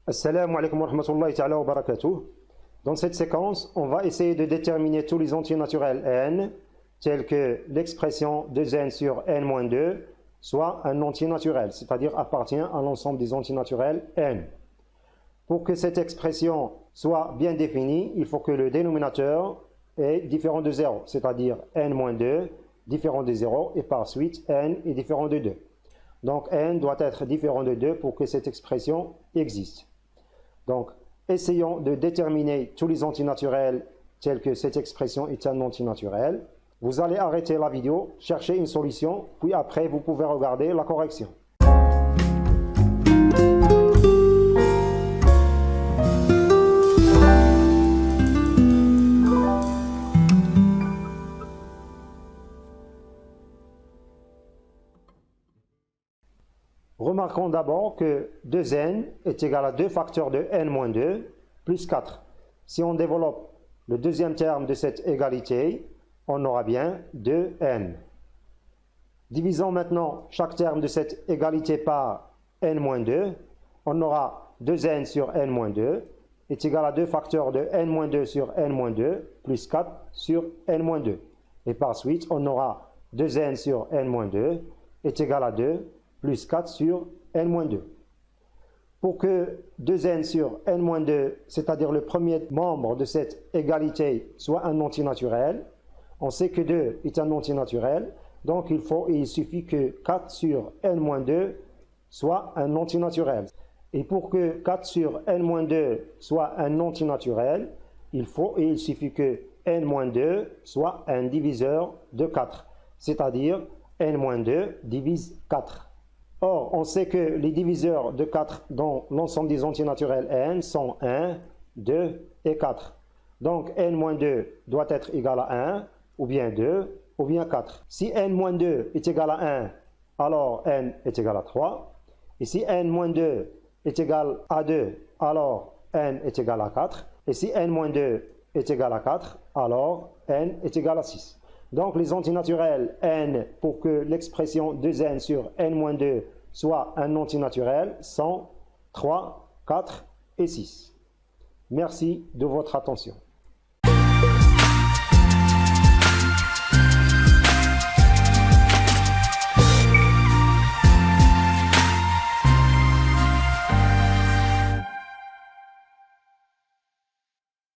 Assalamu alaikum wa rahmatullahi ta'ala wa barakatuh. Dans cette séquence, on va essayer de déterminer tous les entiers naturels n, tels que l'expression 2n sur n-2 soit un entier naturel, c'est-à-dire appartient à l'ensemble des entiers naturels n. Pour que cette expression soit bien définie, il faut que le dénominateur est différent de 0, c'est-à-dire n-2 différent de 0 et par suite n est différent de 2. Donc n doit être différent de 2 pour que cette expression existe. Donc, essayons de déterminer tous les entiers naturels tels que cette expression est un entier naturel. Vous allez arrêter la vidéo, chercher une solution, puis après vous pouvez regarder la correction. Remarquons d'abord que 2n est égal à 2 facteurs de n-2 plus 4. Si on développe le deuxième terme de cette égalité, on aura bien 2n. Divisons maintenant chaque terme de cette égalité par n-2. On aura 2n sur n-2 est égal à 2 facteurs de n-2 sur n-2 plus 4 sur n-2. Et par suite, on aura 2n sur n-2 est égal à 2 plus 4 sur n-2. Pour que 2n sur n-2, c'est-à-dire le premier membre de cette égalité, soit un entier naturel, on sait que 2 est un entier naturel, donc il suffit que 4 sur n-2 soit un entier naturel. Et pour que 4 sur n-2 soit un entier naturel, il suffit que n-2 soit un diviseur de 4, c'est-à-dire n-2 divise 4. Or, on sait que les diviseurs de 4 dans l'ensemble des entiers naturels n sont 1, 2 et 4. Donc, n-2 doit être égal à 1, ou bien 2, ou bien 4. Si n-2 est égal à 1, alors n est égal à 3. Et si n-2 est égal à 2, alors n est égal à 4. Et si n-2 est égal à 4, alors n est égal à 6. Donc, les entiers naturels n, pour que l'expression 2n sur n-2 soit un entier naturel, sont 3, 4 et 6. Merci de votre attention.